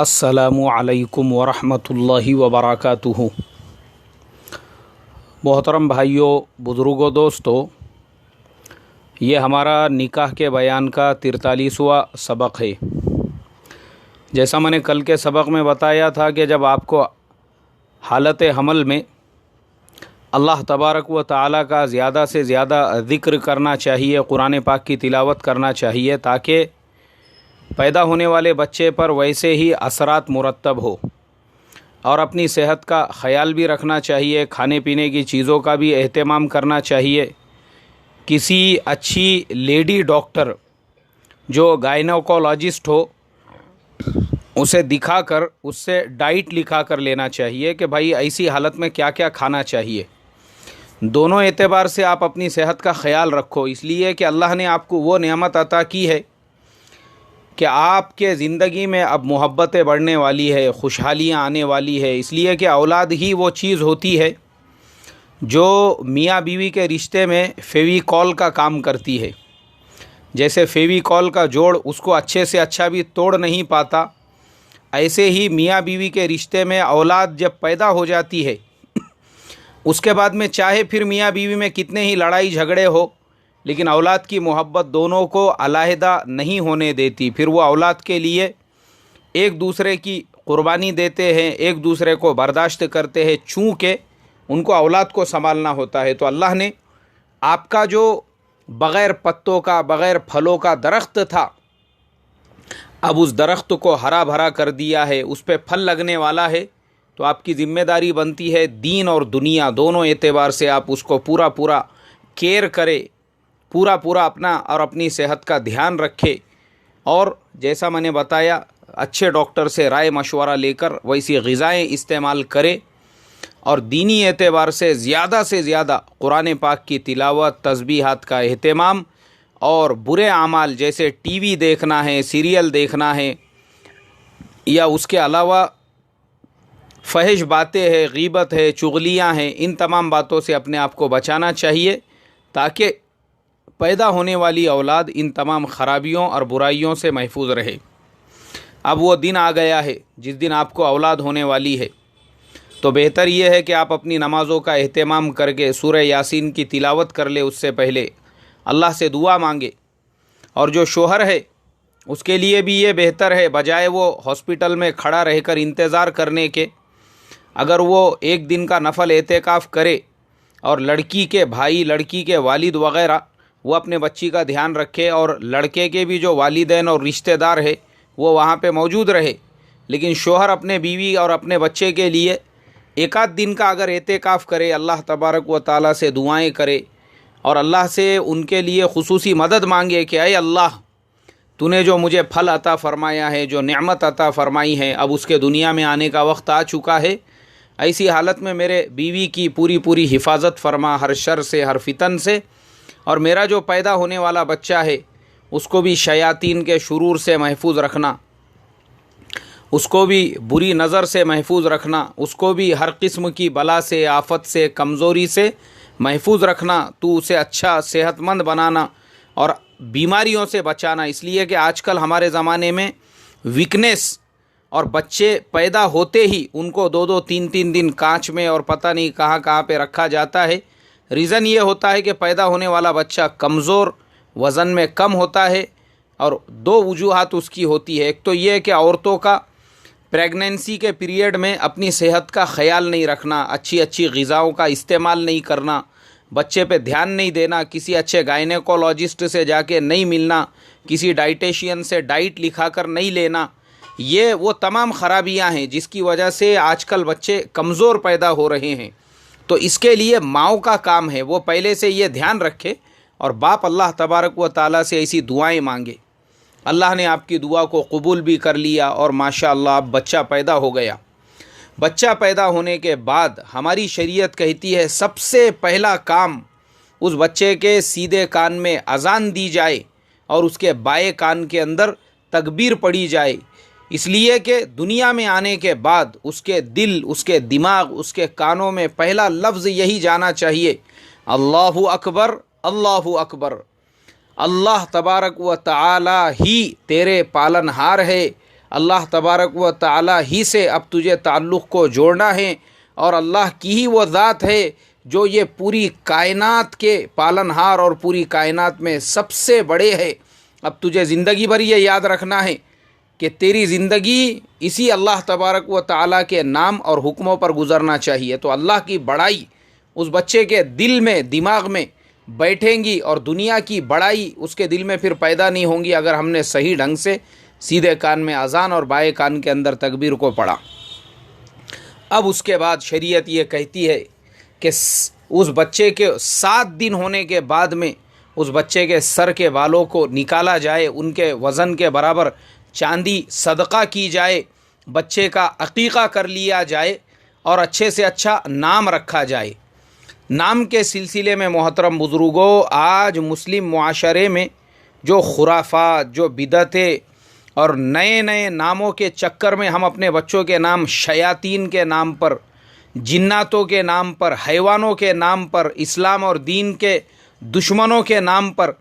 السلام علیکم ورحمۃ اللہ وبرکاتہ۔ محترم بھائیوں، بزرگوں، دوستوں، یہ ہمارا نکاح کے بیان کا 43واں سبق ہے۔ جیسا میں نے کل کے سبق میں بتایا تھا کہ جب آپ کو حالت حمل میں اللہ تبارک و تعالیٰ کا زیادہ سے زیادہ ذکر کرنا چاہیے، قرآن پاک کی تلاوت کرنا چاہیے تاکہ پیدا ہونے والے بچے پر ویسے ہی اثرات مرتب ہو، اور اپنی صحت کا خیال بھی رکھنا چاہیے، کھانے پینے کی چیزوں کا بھی اہتمام کرنا چاہیے۔ کسی اچھی لیڈی ڈاکٹر جو گائنوکولوجسٹ ہو اسے دکھا کر اس سے ڈائٹ لکھا کر لینا چاہیے کہ بھائی ایسی حالت میں کیا کیا کھانا چاہیے۔ دونوں اعتبار سے آپ اپنی صحت کا خیال رکھو، اس لیے کہ اللہ نے آپ کو وہ نعمت عطا کی ہے کہ آپ کے زندگی میں اب محبتیں بڑھنے والی ہے، خوشحالیاں آنے والی ہے، اس لیے کہ اولاد ہی وہ چیز ہوتی ہے جو میاں بیوی کے رشتے میں فیویکول کا کام کرتی ہے۔ جیسے فیویکول کا جوڑ اس کو اچھے سے اچھا بھی توڑ نہیں پاتا، ایسے ہی میاں بیوی کے رشتے میں اولاد جب پیدا ہو جاتی ہے اس کے بعد میں چاہے پھر میاں بیوی میں کتنے ہی لڑائی جھگڑے ہو، لیکن اولاد کی محبت دونوں کو علیحدہ نہیں ہونے دیتی۔ پھر وہ اولاد کے لیے ایک دوسرے کی قربانی دیتے ہیں، ایک دوسرے کو برداشت کرتے ہیں، چونکہ ان کو اولاد کو سنبھالنا ہوتا ہے۔ تو اللہ نے آپ کا جو بغیر پتوں کا، بغیر پھلوں کا درخت تھا، اب اس درخت کو ہرا بھرا کر دیا ہے، اس پہ پھل لگنے والا ہے۔ تو آپ کی ذمہ داری بنتی ہے دین اور دنیا دونوں اعتبار سے آپ اس کو پورا کیئر کرے، پورا اپنا اور اپنی صحت کا دھیان رکھے، اور جیسا میں نے بتایا اچھے ڈاکٹر سے رائے مشورہ لے کر ویسی غذائیں استعمال کرے، اور دینی اعتبار سے زیادہ قرآن پاک کی تلاوت، تسبیحات کا اہتمام، اور برے اعمال جیسے ٹی وی دیکھنا ہے، سیریل دیکھنا ہے، یا اس کے علاوہ فحش باتیں ہیں، غیبت ہے، چغلیاں ہیں، ان تمام باتوں سے اپنے آپ کو بچانا چاہیے تاکہ پیدا ہونے والی اولاد ان تمام خرابیوں اور برائیوں سے محفوظ رہے۔ اب وہ دن آ گیا ہے جس دن آپ کو اولاد ہونے والی ہے، تو بہتر یہ ہے کہ آپ اپنی نمازوں کا اہتمام کر کے سورہ یاسین کی تلاوت کر لے، اس سے پہلے اللہ سے دعا مانگے۔ اور جو شوہر ہے اس کے لیے بھی یہ بہتر ہے، بجائے وہ ہاسپٹل میں کھڑا رہ کر انتظار کرنے کے، اگر وہ ایک دن کا نفل اعتکاف کرے اور لڑکی کے بھائی، لڑکی کے والد وغیرہ وہ اپنے بچی کا دھیان رکھے، اور لڑکے کے بھی جو والدین اور رشتہ دار ہے وہ وہاں پہ موجود رہے، لیکن شوہر اپنے بیوی اور اپنے بچے کے لیے ایک آدھ دن کا اگر اعتکاف کرے، اللہ تبارک و تعالیٰ سے دعائیں کرے اور اللہ سے ان کے لیے خصوصی مدد مانگے کہ اے اللہ، تو نے جو مجھے پھل عطا فرمایا ہے، جو نعمت عطا فرمائی ہے، اب اس کے دنیا میں آنے کا وقت آ چکا ہے، ایسی حالت میں میرے بیوی کی پوری حفاظت فرما، ہر شر سے، ہر فتن سے، اور میرا جو پیدا ہونے والا بچہ ہے اس کو بھی شیاطین کے شرور سے محفوظ رکھنا، اس کو بھی بری نظر سے محفوظ رکھنا، اس کو بھی ہر قسم کی بلا سے، آفت سے، کمزوری سے محفوظ رکھنا، تو اسے اچھا صحت مند بنانا اور بیماریوں سے بچانا۔ اس لیے کہ آج کل ہمارے زمانے میں ویکنیس، اور بچے پیدا ہوتے ہی ان کو 2 3 دن کانچ میں اور پتہ نہیں کہاں پہ رکھا جاتا ہے۔ ریزن یہ ہوتا ہے کہ پیدا ہونے والا بچہ کمزور، وزن میں کم ہوتا ہے، اور 2 وجوہات اس کی ہوتی ہے۔ ایک تو یہ کہ عورتوں کا پریگننسی کے پیریڈ میں اپنی صحت کا خیال نہیں رکھنا، اچھی غذاؤں کا استعمال نہیں کرنا، بچے پہ دھیان نہیں دینا، کسی اچھے گائنیکولوجسٹ سے جا کے نہیں ملنا، کسی ڈائٹیشین سے ڈائٹ لکھا کر نہیں لینا، یہ وہ تمام خرابیاں ہیں جس کی وجہ سے آج کل بچے کمزور پیدا ہو رہے ہیں۔ تو اس کے لیے ماؤں کا کام ہے وہ پہلے سے یہ دھیان رکھے، اور باپ اللہ تبارک و تعالیٰ سے ایسی دعائیں مانگے۔ اللہ نے آپ کی دعا کو قبول بھی کر لیا، اور ماشاءاللہ اب بچہ پیدا ہو گیا۔ بچہ پیدا ہونے کے بعد ہماری شریعت کہتی ہے سب سے پہلا کام اس بچے کے سیدھے کان میں اذان دی جائے اور اس کے بائیں کان کے اندر تکبیر پڑھی جائے، اس لیے کہ دنیا میں آنے کے بعد اس کے دل، اس کے دماغ، اس کے کانوں میں پہلا لفظ یہی جانا چاہیے، اللہ اکبر، اللہ اکبر، اللہ تبارک و تعالی ہی تیرے پالن ہار ہے، اللہ تبارک و تعالی ہی سے اب تجھے تعلق کو جوڑنا ہے، اور اللہ کی ہی وہ ذات ہے جو یہ پوری کائنات کے پالنہار اور پوری کائنات میں سب سے بڑے ہے۔ اب تجھے زندگی بھر یہ یاد رکھنا ہے کہ تیری زندگی اسی اللہ تبارک و تعالیٰ کے نام اور حکموں پر گزرنا چاہیے۔ تو اللہ کی بڑائی اس بچے کے دل میں، دماغ میں بیٹھیں گی، اور دنیا کی بڑائی اس کے دل میں پھر پیدا نہیں ہوں گی اگر ہم نے صحیح ڈھنگ سے سیدھے کان میں اذان اور بائیں کان کے اندر تکبیر کو پڑھا۔ اب اس کے بعد شریعت یہ کہتی ہے کہ اس بچے کے 7 دن ہونے کے بعد میں اس بچے کے سر کے بالوں کو نکالا جائے، ان کے وزن کے برابر چاندی صدقہ کی جائے، بچے کا عقیقہ کر لیا جائے، اور اچھے سے اچھا نام رکھا جائے۔ نام کے سلسلے میں محترم بزرگوں، آج مسلم معاشرے میں جو خرافات، جو بدعتیں اور نئے نئے ناموں کے چکر میں ہم اپنے بچوں کے نام شیاطین کے نام پر، جناتوں کے نام پر، حیوانوں کے نام پر، اسلام اور دین کے دشمنوں کے نام پر،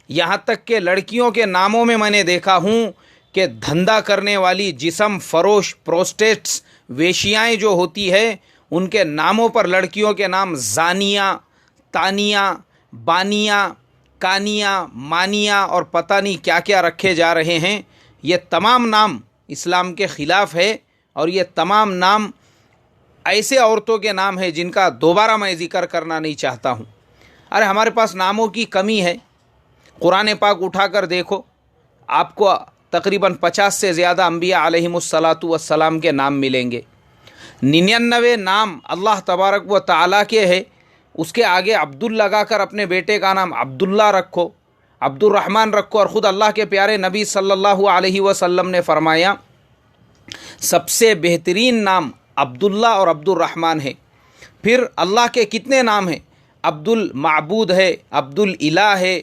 یہاں تک کہ لڑکیوں کے ناموں میں نے دیکھا ہوں کہ دھندا کرنے والی جسم فروش پروسٹیٹس ویشیائیں جو ہوتی ہے، ان کے ناموں پر لڑکیوں کے نام زانیہ، تانیہ، بانیہ، کانیہ، مانیہ اور پتہ نہیں کیا کیا رکھے جا رہے ہیں۔ یہ تمام نام اسلام کے خلاف ہے، اور یہ تمام نام ایسے عورتوں کے نام ہیں جن کا دوبارہ میں ذکر کرنا نہیں چاہتا ہوں۔ ارے ہمارے پاس ناموں کی کمی ہے۔ قرآن پاک اٹھا کر دیکھو، آپ کو تقریباً 50 سے زیادہ انبیاء علیہم السلام کے نام ملیں گے۔ 99 نام اللہ تبارک و تعالیٰ کے ہے، اس کے آگے عبد لگا کر اپنے بیٹے کا نام عبداللہ رکھو، عبد الرحمن رکھو، اور خود اللہ کے پیارے نبی صلی اللہ علیہ وسلم نے فرمایا سب سے بہترین نام عبداللہ اور عبد الرحمن ہے۔ پھر اللہ کے کتنے نام ہیں؟ عبد المعبود ہے، عبد الالہ ہے،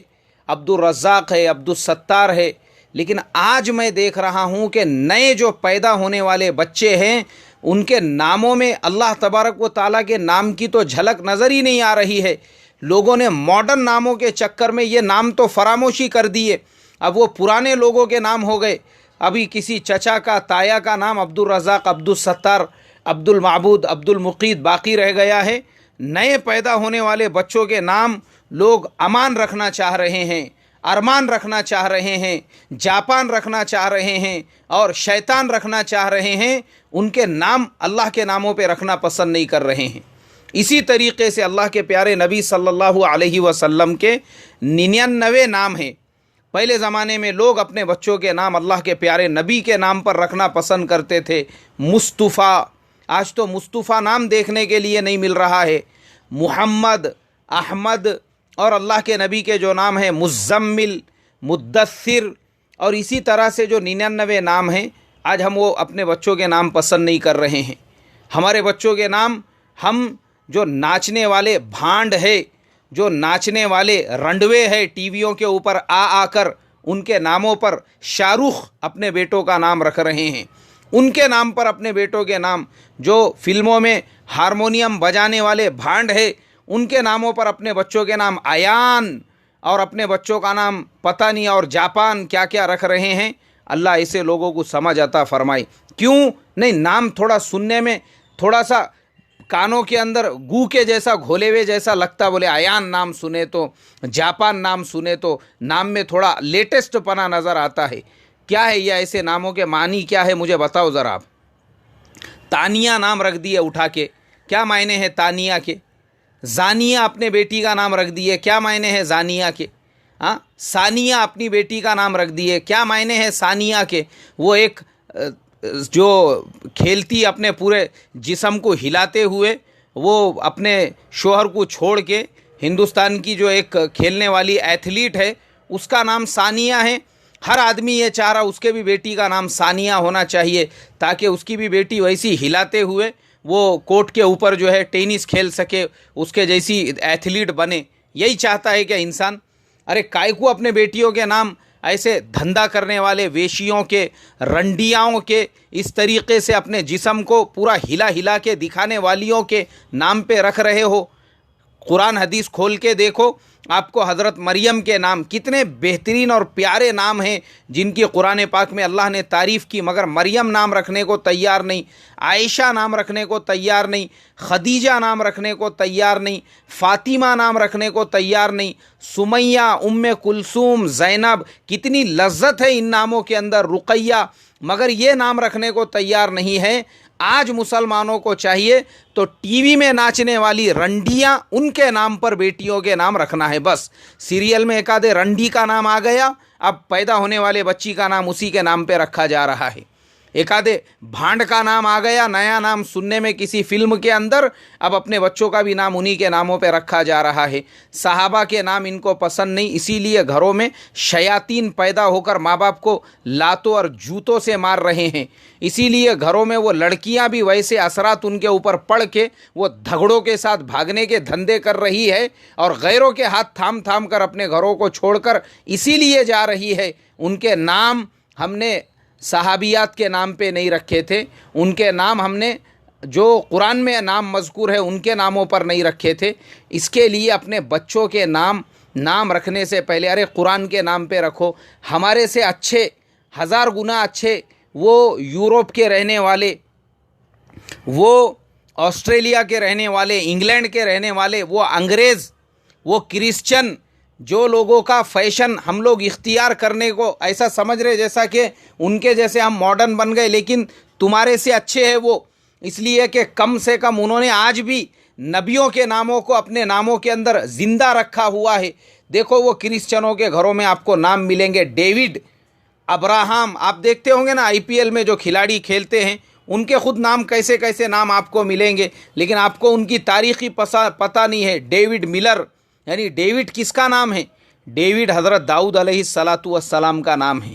عبد الرزاق ہے، عبد الستار ہے۔ لیکن آج میں دیکھ رہا ہوں کہ نئے جو پیدا ہونے والے بچے ہیں، ان کے ناموں میں اللہ تبارک و تعالیٰ کے نام کی تو جھلک نظر ہی نہیں آ رہی ہے۔ لوگوں نے ماڈرن ناموں کے چکر میں یہ نام تو فراموشی کر دیے، اب وہ پرانے لوگوں کے نام ہو گئے۔ ابھی کسی چچا کا، تایا کا نام عبد الرزاق، عبد الستار، عبد المعبود، عبد المقید باقی رہ گیا ہے۔ نئے پیدا ہونے والے بچوں کے نام لوگ امان رکھنا چاہ رہے ہیں، ارمان رکھنا چاہ رہے ہیں، جاپان رکھنا چاہ رہے ہیں، اور شیطان رکھنا چاہ رہے ہیں۔ ان کے نام اللہ کے ناموں پہ رکھنا پسند نہیں کر رہے ہیں۔ اسی طریقے سے اللہ کے پیارے نبی صلی اللہ علیہ وسلم کے 99 نام ہیں۔ پہلے زمانے میں لوگ اپنے بچوں کے نام اللہ کے پیارے نبی کے نام پر رکھنا پسند کرتے تھے۔ مصطفیٰ، آج تو مصطفیٰ نام دیکھنے کے لیے نہیں مل رہا ہے۔ محمد، احمد، اور اللہ کے نبی کے جو نام ہیں مزمل، مدثر، اور اسی طرح سے جو 99 نام ہیں، آج ہم وہ اپنے بچوں کے نام پسند نہیں کر رہے ہیں۔ ہمارے بچوں کے نام ہم جو ناچنے والے بھانڈ ہے، جو ناچنے والے رنڈوے ہے ٹی ویوں کے اوپر آ کر، ان کے ناموں پر شاہ رخ اپنے بیٹوں کا نام رکھ رہے ہیں۔ ان کے نام پر اپنے بیٹوں کے نام، جو فلموں میں ہارمونیم بجانے والے بھانڈ ہے، ان کے ناموں پر اپنے بچوں کے نام ایان اور اپنے بچوں کا نام پتہ نہیں اور جاپان کیا کیا رکھ رہے ہیں۔ اللہ ایسے لوگوں کو سمجھ عطا فرمائے۔ کیوں نہیں؟ نام تھوڑا سننے میں تھوڑا سا کانوں کے اندر گو کے جیسا، گھولے ہوئے جیسا لگتا۔ بولے ایان نام سنے تو، جاپان نام سنے تو نام میں تھوڑا لیٹسٹ پنا نظر آتا ہے۔ کیا ہے یہ ایسے ناموں کے معنی کیا ہے؟ مجھے بتاؤ ذرا۔ آپ تانیہ نام رکھ دیے اٹھا کے، کیا معنی ہے تانیہ کے؟ زانیہ اپنے بیٹی کا نام رکھ دیے، کیا معنی ہے زانیہ کے؟ ثانیہ اپنی بیٹی کا نام رکھ دیے، کیا معنی ہے ثانیہ کے؟ وہ ایک جو کھیلتی اپنے پورے جسم کو ہلاتے ہوئے، وہ اپنے شوہر کو چھوڑ کے، ہندوستان کی جو ایک کھیلنے والی ایتھلیٹ ہے، اس کا نام ثانیہ ہے۔ ہر آدمی یہ چاہ رہا اس کے بھی بیٹی کا نام ثانیہ ہونا چاہیے، تاکہ اس کی بھی بیٹی ویسی ہلاتے ہوئے وہ کورٹ کے اوپر جو ہے ٹینس کھیل سکے، اس کے جیسی ایتھلیٹ بنے۔ یہی چاہتا ہے کہ انسان، ارے کائے کو اپنے بیٹیوں کے نام ایسے دھندا کرنے والے ویشیوں کے، رنڈیاؤں کے، اس طریقے سے اپنے جسم کو پورا ہلا ہلا کے دکھانے والیوں کے نام پہ رکھ رہے ہو؟ قرآن حدیث کھول کے دیکھو آپ کو حضرت مریم کے نام، کتنے بہترین اور پیارے نام ہیں جن کی قرآن پاک میں اللہ نے تعریف کی، مگر مریم نام رکھنے کو تیار نہیں، عائشہ نام رکھنے کو تیار نہیں، خدیجہ نام رکھنے کو تیار نہیں، فاطمہ نام رکھنے کو تیار نہیں، سمیہ، ام کلثوم، زینب، کتنی لذت ہے ان ناموں کے اندر، رقیہ، مگر یہ نام رکھنے کو تیار نہیں ہے۔ آج مسلمانوں کو چاہیے تو ٹی وی میں ناچنے والی رنڈیاں، ان کے نام پر بیٹیوں کے نام رکھنا ہے بس۔ سیریل میں ایک آدھے رنڈی کا نام آ گیا، اب پیدا ہونے والے بچی کا نام اسی کے نام پہ رکھا جا رہا ہے۔ ایک آدھے بھانڈ کا نام آ گیا، نیا نام سننے میں کسی فلم کے اندر، اب اپنے بچوں کا بھی نام انہی کے ناموں پہ رکھا جا رہا ہے۔ صحابہ کے نام ان کو پسند نہیں، اسی لیے گھروں میں شیاطین پیدا ہو کر ماں باپ کو لاتوں اور جوتوں سے مار رہے ہیں۔ اسی لیے گھروں میں وہ لڑکیاں بھی ویسے اثرات ان کے اوپر پڑھ کے وہ دھگڑوں کے ساتھ بھاگنے کے دھندے کر رہی ہے، اور غیروں کے ہاتھ تھام تھام کر اپنے گھروں کو چھوڑ کر اسی لیے جا رہی ہے۔ ان کے نام ہم نے صحابیات کے نام پہ نہیں رکھے تھے، ان کے نام ہم نے جو قرآن میں نام مذکور ہے ان کے ناموں پر نہیں رکھے تھے۔ اس کے لیے اپنے بچوں کے نام رکھنے سے پہلے ارے قرآن کے نام پہ رکھو۔ ہمارے سے اچھے، ہزار گنا اچھے وہ یورپ کے رہنے والے، وہ آسٹریلیا کے رہنے والے، انگلینڈ کے رہنے والے، وہ انگریز، وہ کرسچن، جو لوگوں کا فیشن ہم لوگ اختیار کرنے کو ایسا سمجھ رہے جیسا کہ ان کے جیسے ہم ماڈرن بن گئے، لیکن تمہارے سے اچھے ہیں وہ، اس لیے کہ کم سے کم انہوں نے آج بھی نبیوں کے ناموں کو اپنے ناموں کے اندر زندہ رکھا ہوا ہے۔ دیکھو وہ کرسچنوں کے گھروں میں آپ کو نام ملیں گے ڈیوڈ، ابراہم، آپ دیکھتے ہوں گے نا آئی پی ایل میں جو کھلاڑی کھیلتے ہیں ان کے خود نام کیسے کیسے نام آپ کو ملیں گے، لیکن آپ کو ان کی تاریخی پتہ نہیں ہے۔ ڈیوڈ ملر، یعنی ڈیوڈ کس کا نام ہے؟ ڈیوڈ حضرت داؤد علیہ السلام کا نام ہے۔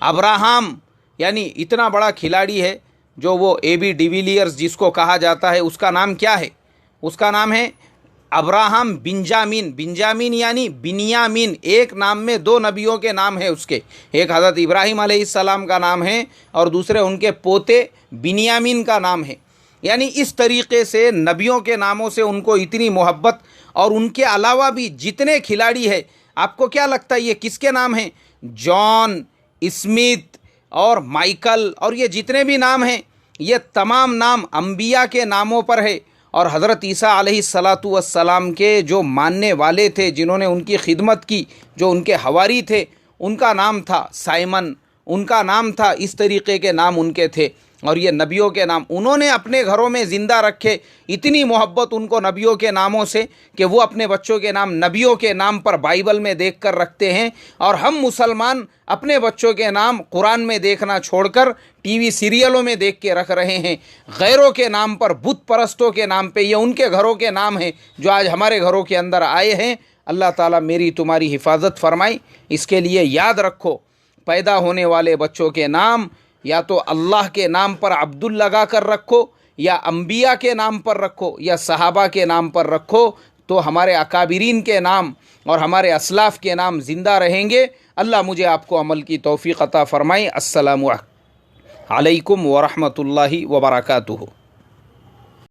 ابراہم یعنی اتنا بڑا کھلاڑی ہے جو وہ اے بی ڈیویلیئرز جس کو کہا جاتا ہے، اس کا نام کیا ہے؟ اس کا نام ہے ابراہم بنجامین۔ بنجامین یعنی بنیامین، ایک نام میں دو نبیوں کے نام ہیں اس کے، ایک حضرت ابراہیم علیہ السلام کا نام ہے اور دوسرے ان کے پوتے بنیامین کا نام ہے۔ یعنی اس طریقے سے نبیوں کے ناموں سے ان کو اتنی محبت، اور ان کے علاوہ بھی جتنے کھلاڑی ہیں، آپ کو کیا لگتا ہے یہ کس کے نام ہیں؟ جان، اسمتھ اور مائیکل، اور یہ جتنے بھی نام ہیں یہ تمام نام انبیاء کے ناموں پر ہے۔ اور حضرت عیسیٰ علیہ السلام کے جو ماننے والے تھے، جنہوں نے ان کی خدمت کی، جو ان کے حواری تھے، ان کا نام تھا سائمن، ان کا نام تھا، اس طریقے کے نام ان کے تھے۔ اور یہ نبیوں کے نام انہوں نے اپنے گھروں میں زندہ رکھے، اتنی محبت ان کو نبیوں کے ناموں سے کہ وہ اپنے بچوں کے نام نبیوں کے نام پر بائبل میں دیکھ کر رکھتے ہیں، اور ہم مسلمان اپنے بچوں کے نام قرآن میں دیکھنا چھوڑ کر ٹی وی سیریلوں میں دیکھ کے رکھ رہے ہیں، غیروں کے نام پر، بت پرستوں کے نام پہ۔ یہ ان کے گھروں کے نام ہیں جو آج ہمارے گھروں کے اندر آئے ہیں۔ اللہ تعالیٰ میری تمہاری حفاظت فرمائے۔ اس کے لیے یاد رکھو، پیدا ہونے والے بچوں کے نام یا تو اللہ کے نام پر عبد لگا کر رکھو، یا انبیاء کے نام پر رکھو، یا صحابہ کے نام پر رکھو، تو ہمارے اکابرین کے نام اور ہمارے اسلاف کے نام زندہ رہیں گے۔ اللہ مجھے آپ کو عمل کی توفیق عطا فرمائے۔ السلام علیکم ورحمۃ اللہ وبرکاتہ۔